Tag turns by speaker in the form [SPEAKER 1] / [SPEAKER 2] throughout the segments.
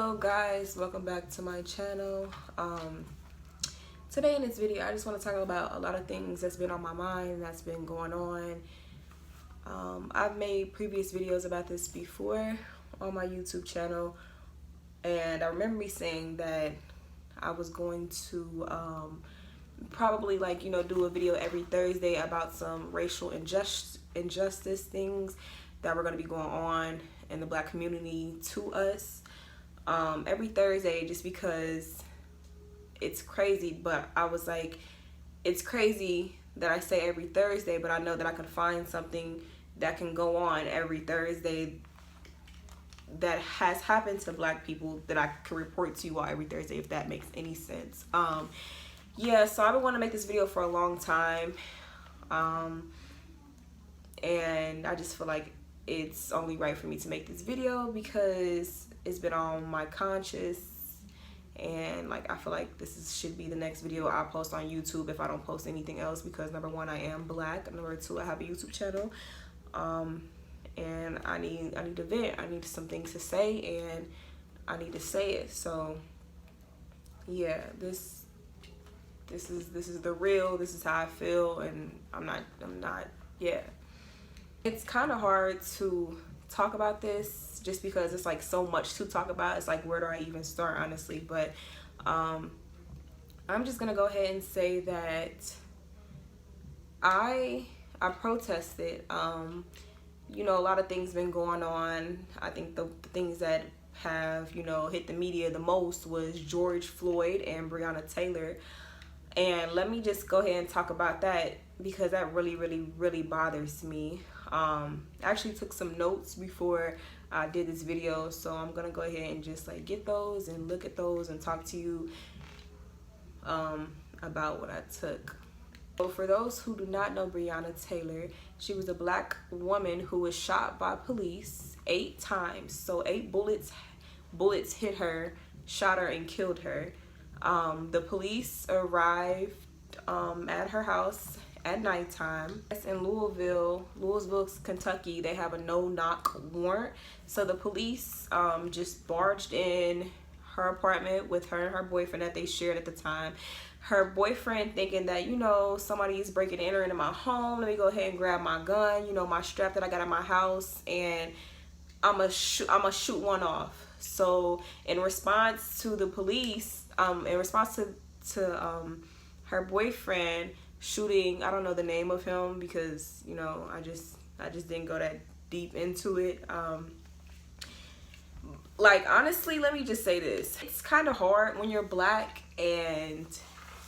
[SPEAKER 1] Hello guys, welcome back to my channel. Today in this video I just want to talk about a lot of things that's been on my mind, that's been going on. I've made previous videos about this before on my YouTube channel, and I remember me saying that I was going to probably do a video every Thursday about some racial injustice things that were going to be going on in the Black community to us every Thursday, just because it's crazy. But I was like, it's crazy that I say every Thursday, but I know that I can find something that can go on every Thursday that has happened to Black people that I can report to you all every Thursday, if that makes any sense. Yeah, so I've been wanting to make this video for a long time, and I just feel like it's only right for me to make this video because it's been on my conscience, and I feel like should be the next video I post on YouTube if I don't post anything else, because number one, I am Black, and number two, I have a YouTube channel, and I need to vent. I need some things to say, and I need to say it. So yeah, this is the real. This is how I feel, and I'm not. Yeah, it's kind of hard to talk about this just because it's like so much to talk about. It's like, where do I even start, honestly? But I'm just gonna go ahead and say that I protested. You know, a lot of things been going on. I think the things that have, hit the media the most was George Floyd and Breonna Taylor. And let me just go ahead and talk about that, because that really bothers me. I actually took some notes before I did this video, so I'm gonna go ahead and just get those and look at those and talk to you about what I took. So for those who do not know Breonna Taylor, she was a Black woman who was shot by police 8 times. So 8 bullets hit her, shot her, and killed her. The police arrived at her house at nighttime. It's in Louisville, Kentucky. They have a no-knock warrant. So the police just barged in her apartment with her and her boyfriend that they shared at the time. Her boyfriend thinking that, somebody's breaking and entering into my home. Let me go ahead and grab my gun, my strap that I got at my house, and I'ma shoot one off. So in response to the police, in response to her boyfriend shooting, I don't know the name of him because I just didn't go that deep into it. Honestly, let me just say this: it's kind of hard when you're Black and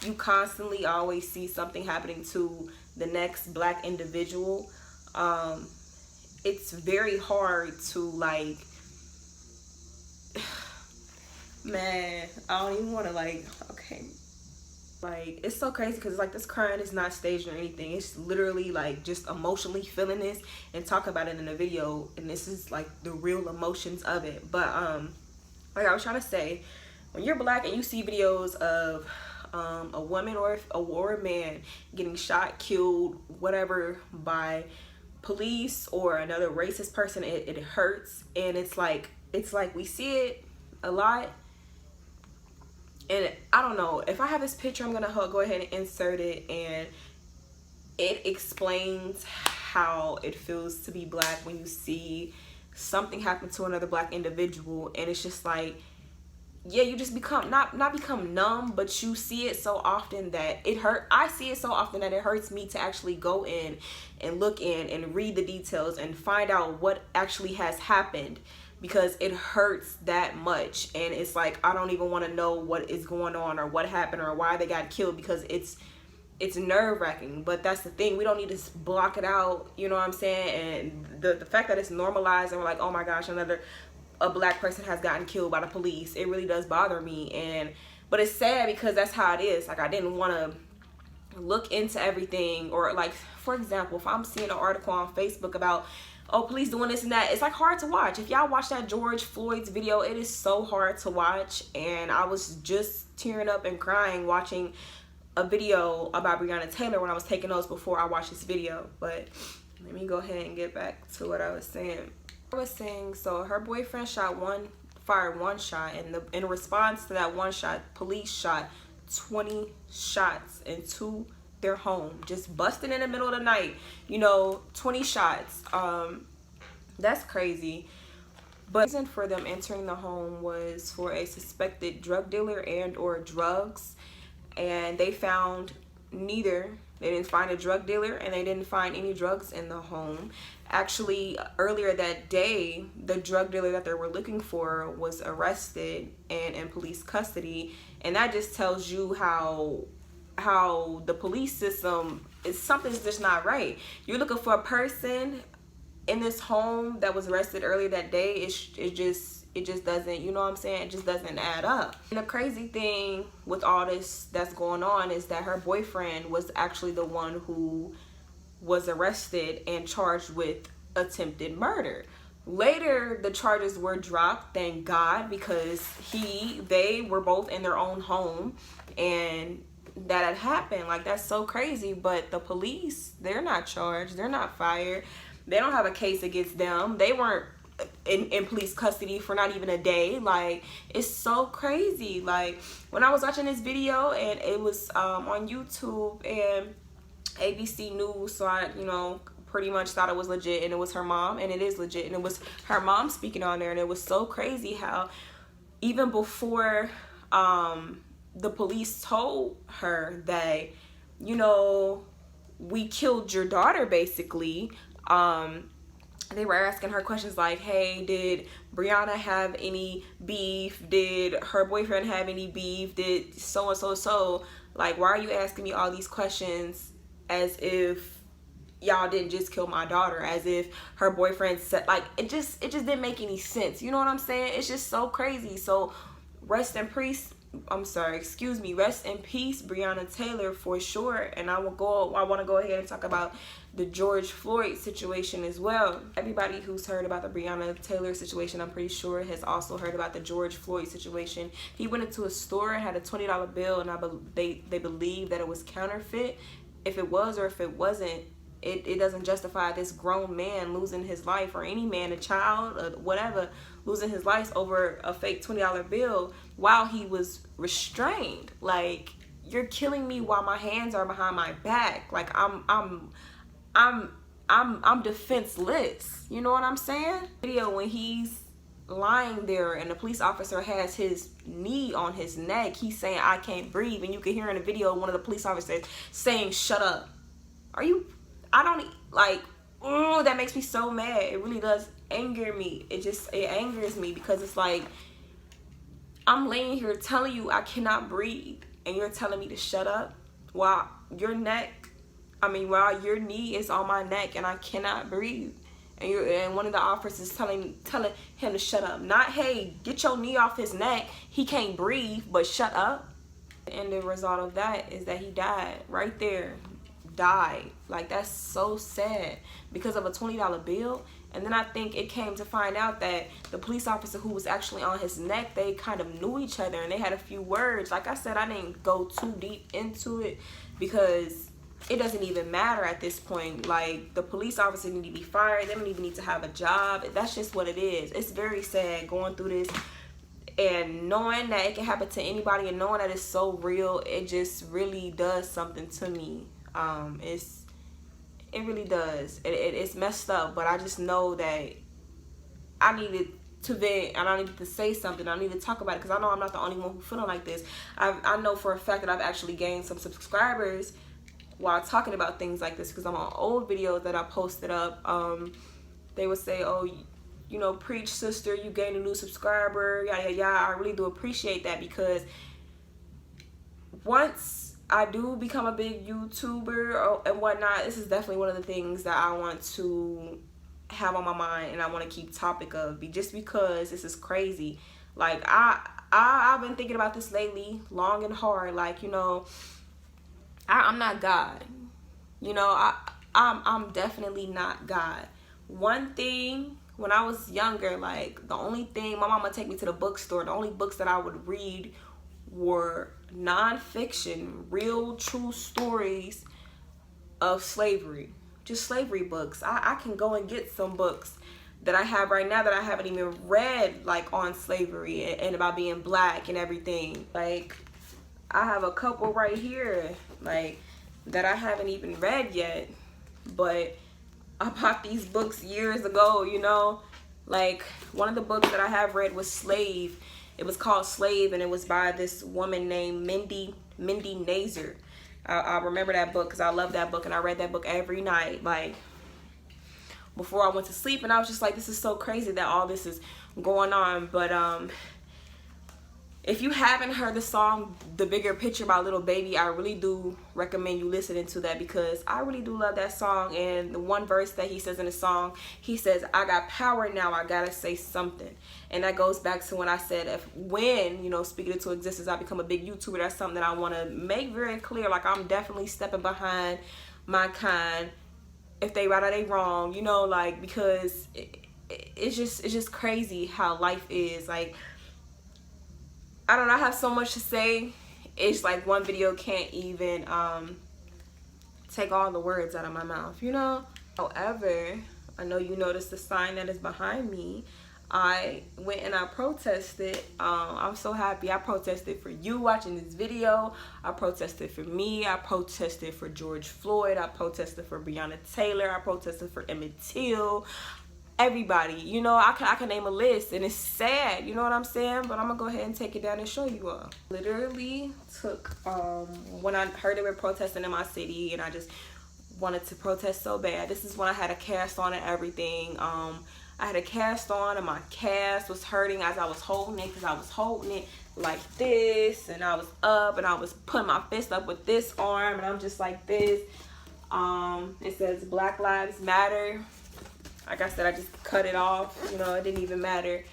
[SPEAKER 1] you constantly always see something happening to the next Black individual. It's very hard to man, I don't even want to okay. It's so crazy because this crying is not staged or anything. It's literally just emotionally feeling this and talk about it in a video, and this is the real emotions of it. But like I was trying to say, when you're Black and you see videos of a woman or a man getting shot, killed, whatever, by police or another racist person, it hurts. And it's like we see it a lot. And I don't know, if I have this picture, I'm gonna go ahead and insert it, and it explains how it feels to be Black when you see something happen to another Black individual. And it's just yeah, you just become not become numb, but you see it so often that it hurt. I see it so often that it hurts me to actually go in and look in and read the details and find out what actually has happened, because it hurts that much. And it's I don't even want to know what is going on or what happened or why they got killed, because it's nerve-wracking. But that's the thing, we don't need to block it out, you know what I'm saying? And the fact that it's normalized and we're like, oh my gosh, a Black person has gotten killed by the police, it really does bother me. But it's sad because that's how it is. I didn't want to look into everything, or for example, if I'm seeing an article on Facebook about, oh, police doing this and that, it's hard to watch. If y'all watch that George Floyd's video, it is so hard to watch. And I was just tearing up and crying watching a video about Breonna Taylor when I was taking notes before I watched this video. But let me go ahead and get back to what I was saying. So her boyfriend shot one fired one shot, and in response to that one shot, police shot 20 shots into their home, just busting in the middle of the night. You know, 20 shots. That's crazy. But the reason for them entering the home was for a suspected drug dealer and or drugs, and they found neither. They didn't find a drug dealer, and they didn't find any drugs in the home. Actually, earlier that day, the drug dealer that they were looking for was arrested and in police custody. And that just tells you how the police system is, something's just not right. You're looking for a person in this home that was arrested earlier that day. It just doesn't, you know what I'm saying? It just doesn't add up. And the crazy thing with all this that's going on is that her boyfriend was actually the one who was arrested and charged with attempted murder. Later, the charges were dropped, thank God, because they were both in their own home, and that had happened. Like, that's so crazy. But the police, they're not charged, they're not fired, they don't have a case against them. They weren't in police custody for not even a day. Like, it's so crazy. Like, when I was watching this video, and it was on YouTube and ABC News, so I, you know, pretty much thought it was legit, and it was her mom, and it is legit, and it was her mom speaking on there. And it was so crazy how even before the police told her that, you know, we killed your daughter, basically, they were asking her questions like, hey, did Brianna have any beef? Did her boyfriend have any beef? Did so and so? Like, why are you asking me all these questions as if y'all didn't just kill my daughter? As if her boyfriend said, like, it just didn't make any sense. You know what I'm saying? It's just so crazy. So rest in peace, Breonna Taylor, for sure. And I want to go ahead and talk about the George Floyd situation as well. Everybody who's heard about the Breonna Taylor situation, I'm pretty sure, has also heard about the George Floyd situation. He went into a store and had a $20 bill, and they believe that it was counterfeit. If it was or if it wasn't, it doesn't justify this grown man losing his life, or any man, a child, or whatever, losing his life over a fake $20 bill while he was restrained. Like, you're killing me while my hands are behind my back. Like, I'm defenseless. You know what I'm saying? Video when he's lying there and the police officer has his knee on his neck, he's saying, I can't breathe, and you can hear in the video one of the police officers saying, shut up. Oh, that makes me so mad. It really does anger me. It angers me, because it's like, I'm laying here telling you I cannot breathe, and you're telling me to shut up while your knee is on my neck and I cannot breathe. And one of the officers telling him to shut up. Not, hey, get your knee off his neck, he can't breathe, but shut up. And the result of that is that he died right there. Died. Like, that's so sad, because of a $20 bill. And then I think it came to find out that the police officer who was actually on his neck, they kind of knew each other, and they had a few words. Like I said, I didn't go too deep into it, because it doesn't even matter at this point. Like, the police officer need to be fired. They don't even need to have a job. That's just what it is. It's very sad going through this, and knowing that it can happen to anybody, and knowing that it's so real, it just really does something to me. It really does. It's messed up, but I just know that I needed to vent, and I needed to say something. I need to talk about it, because I know I'm not the only one who's feeling like this. I know for a fact that I've actually gained some subscribers while talking about things like this, because I'm on old videos that I posted up. They would say, oh, you know, preach, sister, you gained a new subscriber, yada yada. I really do appreciate that, because once I do become a big YouTuber and whatnot, this is definitely one of the things that I want to have on my mind, and I want to keep topic of, just because this is crazy. Like, I've been thinking about this lately, long and hard. Like, you know, I'm not God. You know, I'm definitely not God. One thing, when I was younger, like, the only thing, my mama would take me to the bookstore, the only books that I would read were nonfiction, real true stories of slavery, just slavery books. I can go and get some books that I have right now that I haven't even read, like on slavery and about being black and everything. Like I have a couple right here, like that I haven't even read yet, but I bought these books years ago, you know. Like one of the books that I have read was Slave. It was called Slave, and it was by this woman named Mindy Nazer. I remember that book because I love that book, and I read that book every night, like before I went to sleep. And I was just like, this is so crazy that all this is going on. But if you haven't heard the song The Bigger Picture by Lil Baby, I really do recommend you listening to that, because I really do love that song. And the one verse that he says in the song, he says, I got power now, I gotta say something. And that goes back to when I said, when, you know, speaking into existence, I become a big YouTuber, that's something that I want to make very clear. Like, I'm definitely stepping behind my kind, if they right or they wrong, you know, like, because it's just crazy how life is. Like, I don't know, I have so much to say. It's like one video can't even take all the words out of my mouth, you know. However, I know you noticed the sign that is behind me. I went and I protested. I'm so happy. I protested for you watching this video. I protested for me. I protested for George Floyd. I protested for Breonna Taylor. I protested for Emmett Till. Everybody, you know, I can name a list, and it's sad, you know what I'm saying? But I'm gonna go ahead and take it down and show you all. Literally took when I heard they were protesting in my city, and I just wanted to protest so bad. This is when I had a cast on and everything. I had a cast on, and my cast was hurting as I was holding it, because I was holding it like this, and I was up, and I was putting my fist up with this arm, and I'm just like this. It says Black Lives Matter. Like I said, I just cut it off, you know, it didn't even matter.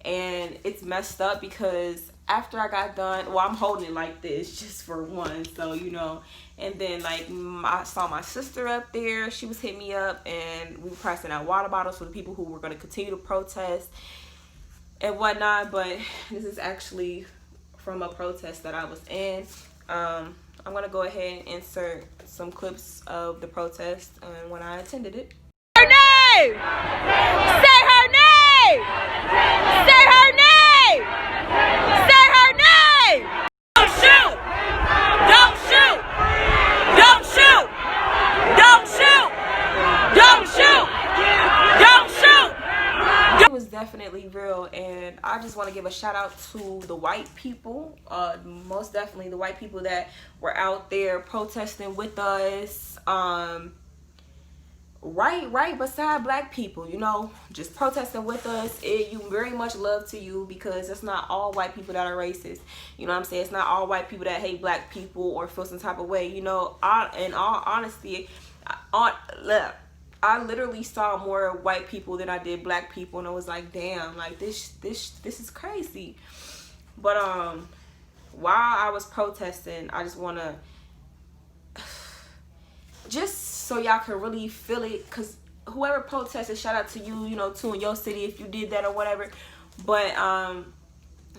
[SPEAKER 1] And it's messed up because after I got done, well, I'm holding it like this just for one, so, you know. And then, like, I saw my sister up there. She was hitting me up, and we were passing out water bottles for the people who were going to continue to protest and whatnot. But this is actually from a protest that I was in. I'm going to go ahead and insert some clips of the protest and when I attended it.
[SPEAKER 2] Her name! Say her name! Say her name! Say her name! Don't shoot! Don't shoot! Don't shoot! Don't shoot! Don't shoot! Don't shoot!
[SPEAKER 1] It was definitely real, and I just want to give a shout out to the white people, most definitely the white people that were out there protesting with us. Right beside black people, you know, just protesting with us. You very much love to you, because it's not all white people that are racist, you know what I'm saying? It's not all white people that hate black people or feel some type of way, you know. In all honesty, I literally saw more white people than I did black people, and I was like, damn, like this is crazy. But while I was protesting, I just want to, just so y'all can really feel it, because whoever protested, shout out to you, you know, too, in your city if you did that or whatever. But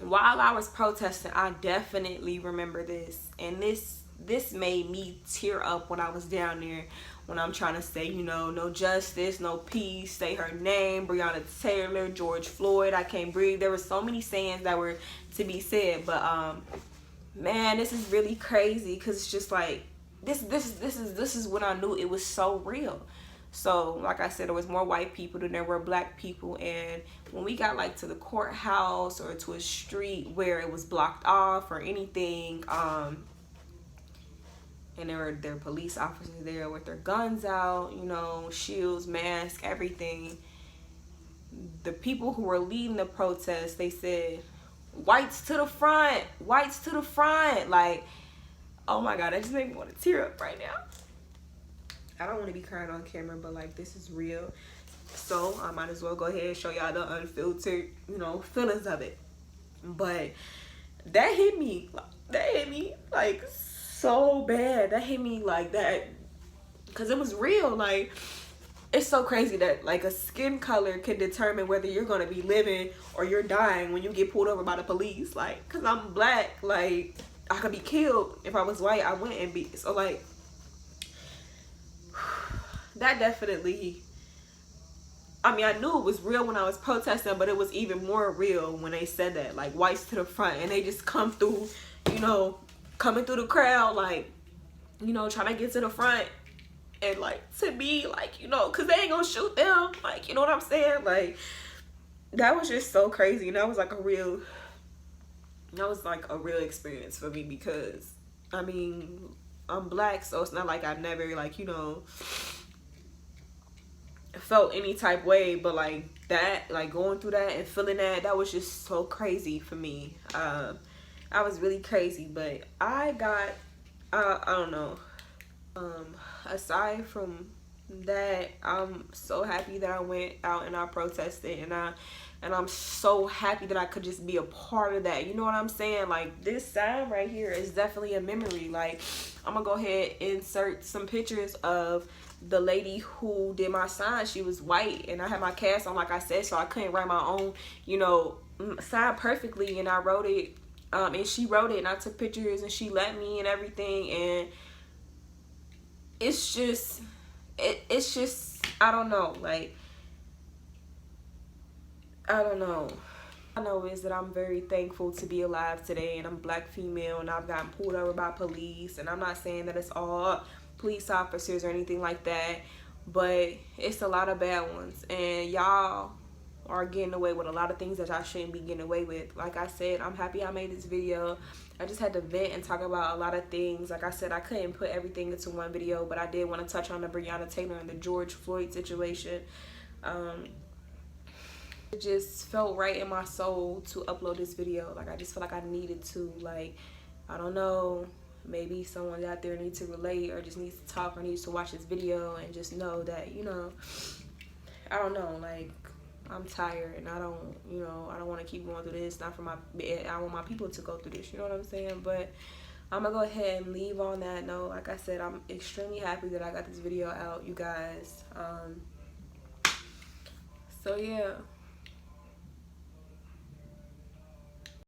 [SPEAKER 1] while I was protesting, I definitely remember this, and this made me tear up when I was down there, when I'm trying to say, you know, no justice, no peace, say her name, Breonna Taylor, George Floyd, I can't breathe. There were so many sayings that were to be said, but man, this is really crazy, because it's just like, this is when I knew it was so real. So like I said, there was more white people than there were black people, and when we got like to the courthouse or to a street where it was blocked off or anything, and there were police officers there with their guns out, you know, shields, masks, everything. The people who were leading the protest, they said, whites to the front, whites to the front. Like, oh my God, that just made me want to tear up right now. I don't want to be crying on camera, but like, this is real. So I might as well go ahead and show y'all the unfiltered, you know, feelings of it. But that hit me like so bad. That hit me like that, because it was real. Like, it's so crazy that like a skin color can determine whether you're gonna be living or you're dying when you get pulled over by the police. Like, because I'm black, like, I could be killed. If I was white, I wouldn't be. So like, that definitely I mean, I knew it was real when I was protesting, but it was even more real when they said that, like, whites to the front, and they just come through, you know, coming through the crowd, like, you know, trying to get to the front. And, like, to me, like, you know, because they ain't gonna shoot them, like, you know what I'm saying? Like, that was just so crazy. And that was like a real experience for me, because, I mean, I'm black, so it's not like I've never, like, you know, felt any type way, but like that, like going through that and feeling that was just so crazy for me. I was really crazy, but I got I don't know, aside from that, I'm so happy that I went out and I protested, and I'm so happy that I could just be a part of that. You know what I'm saying? Like, this sign right here is definitely a memory. Like, I'm gonna go ahead and insert some pictures of the lady who did my sign. She was white, and I had my cast on, like I said, so I couldn't write my own, you know, sign perfectly, and I wrote it, and she wrote it, and I took pictures, and she let me and everything. And it's just I don't know, like, I don't know. I know is that I'm very thankful to be alive today, and I'm black female, and I've gotten pulled over by police, and I'm not saying that it's all police officers or anything like that, but it's a lot of bad ones, and y'all are getting away with a lot of things that y'all shouldn't be getting away with. Like I said, I'm happy I made this video. I just had to vent and talk about a lot of things. Like I said, I couldn't put everything into one video, but I did want to touch on the Breonna Taylor and the George Floyd situation. It just felt right in my soul to upload this video. Like, I just feel like I needed to. Like, I don't know, maybe someone out there needs to relate, or just needs to talk, or needs to watch this video and just know that, you know, I don't know, like, I'm tired, and I don't, you know, I don't want to keep going through this. Not for my, I want my people to go through this, you know what I'm saying? But I'm gonna go ahead and leave on that note. Like I said, I'm extremely happy that I got this video out, you guys. So yeah.